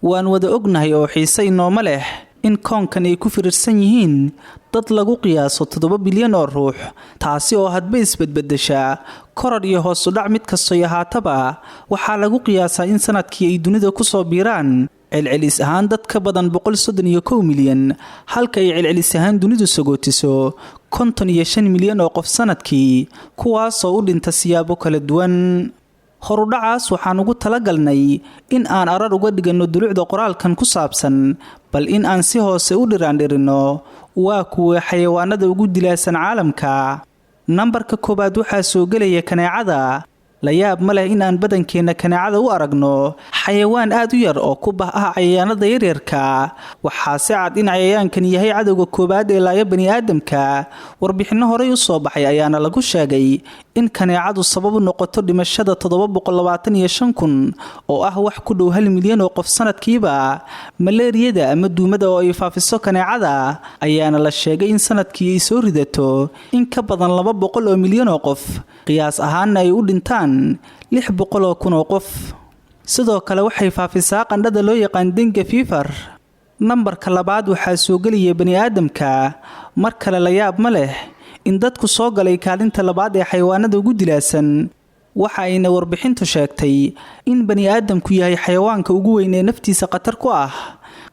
waan wada ognahay oo xiise inooma leh in koonkan ay ku firirsan yihiin dad lagu qiyaaso 7 bilyan oo ruux taasi oo hadba isbedbedesha korar iyo hoos u dhac mid kasto yahaataba waxaa lagu qiyaasaa in sanadkii ay dunida ku soo biiraan celcelis ahaan dad ka badan 131 milyan halka ay celcelis ahaan dunidu sagootiso 55 milyan oo qof sanadkii kuwaasoo u dhinta siyaabo kala duwan horudhacaas waxaan ugu talagalnay in aan arar uga dhigano dulucda qoraalkan ku saabsan bal in aan si hoose u dhiraandhirino waa kuwa xayawaanada ugu dilaasan caalamka nambarka koobaad waxaa soo gelaya kaneecada la yaab ma leh in aan badankeena kaneecada u aragno xayawaan aad u yar oo ku bah ah cayayaanada yaryarka waxaa si cad in cayayaankan yahay cadowga koobaad ee laaya bani'aadamka warbixino horey u soo baxay ayaana lagu sheegay in kaneecadu sabab u noqoto dhimashada 725,000 oo ah wax ku dhow 1 milyan oo qof sanadkiiba malaariyada ama duumada oo ay faafiso kaneecada ayaana la sheegay in sanadkii ay soo ridato in ka badan 200 oo milyan oo qof qiyaas ahaanna ay u dhintaan 600,000 oo qof sidoo kale waxay faafisaa qandhada loo yaqaan dengue fever nambarka labaad waxaa soo gelaya bani'aadamka mar kale la yaab ma leh in dadku soo galay kaalinta labaad ee xayawaanada ugu dilaasan waxa ayna warbixintu sheegtay in bani'aadamku yahay xayawaanka ugu weyn ee naftiisa khatar ku ah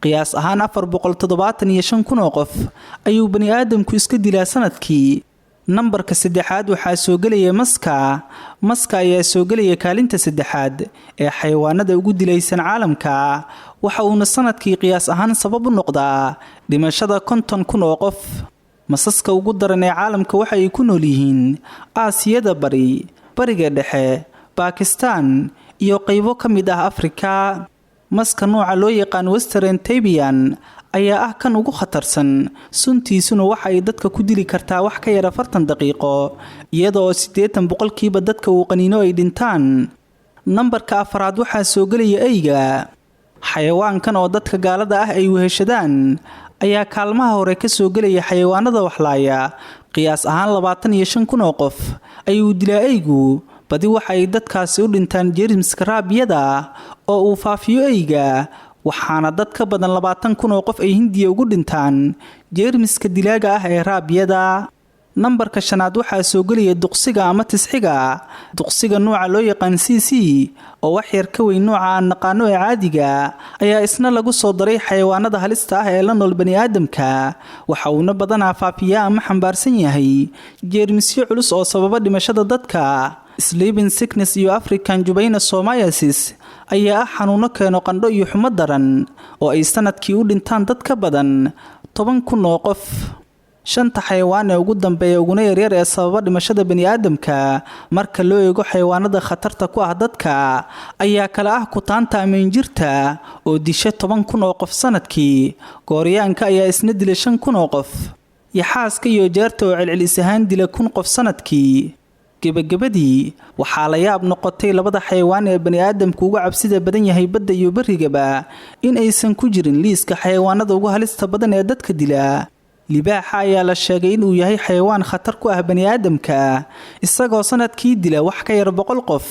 qiyaas ahaan 475,000 oo qof ayuu bani'aadamku iska dilaa sanadkii nambarka saddexaad waxaa soo gelaya maska ayaa soo gelaya kaalinta saddexaad ee xayawaanada ugu dilaysan caalamka waxa uuna sanadkii qiyaas ahaan sabab u noqdaa dhimashada 50,000 oo qof masaska ugu daran ee caalamka waxa ay ku nool yihiin aasiyada bariga dhexe Pakistan iyo qaybo ka mid ah Afrika maska nooca loo yaqaan Western Tabian ayaa ah kan ugu khatarsan suntiisuna waxa ay dadka ku dili kartaa wax ka yar 40 daqiiqo iyadoo 80% dadka uu qaniino ay dhintaan nambarka afraad waxaa soo gelaya eyga xayawaankan oo dadka gaalada ah ay weheshadaan ayaa kaalmaha hore ka soo gelaya xayawaanada waxlaaya qiyaas ahaan 25,000 oo qof ayuu dilaa eygu badi waxa ay dadkaasi u dhintaan jeermiska raabiyada oo uu faafiyo eyga waxaana dad ka badan 20,000 oo qof ay Hindiya ugu dhintaan jeermiska dilaaga ah ee raabiyada nambarka shanaad waxaa soo gelaya duqsiga ama tisxiga duqsiga nooca loo yaqaan CC oo wax yar ka weyn nooca aan naqaano ee caadiga ayaa isna lagu soo daray xayawaanada halista ah ee la nool bani'aadamka waxa uuna badanaa faafiyaa ama xambaarsan yahay jeermisyo culus oo sababa dhimashada dadka sleeping sickness iyo African Trypanosomiasis ayaa ah xanuuno keeno qandho iyo xumo daran oo ay sanadkii u dhintaan dad ka badan 10,000 oo qof shanta xayawaan ee ugu dambeeya uguna yaryar ee sababa dhimashada bani'aadamka marka loo eego xayawaanada khatarta ku ah dadka ayaa kala ah kutaanta ama injirta oo disha 10,000 oo qof sanadkii gooryaanka ayaa isna dila 5,000 oo qof yaxaaska iyo jeerta oo celcelis ahaan dila 1,000 qof sanadkii gabagabadii waxaa la yaab noqotay labada xayawaan ee bani'aadamku ugu cabsida badan yahay badda iyo barigaba in aysan ku jirin liiska xayawaanada ugu halista badan ee dadka dila libaaxa ayaa la sheegay inuu yahay xayawaan khatar ku ah bani'aadamka isagoo sanadkii dila wax ka yar 100 qof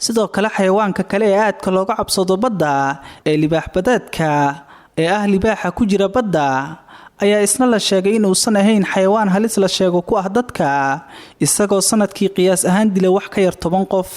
sidoo kale xayawaanka kale ee aadka looga cabsado badda ee libaax badeedka ee ah libaaxa ku jira badda ayaa isna la sheegay inuusan ahayn xayawaan halis la sheego ku ah dadka isagoo sanadkii qiyaas ahaan dila wax ka yar 10 qof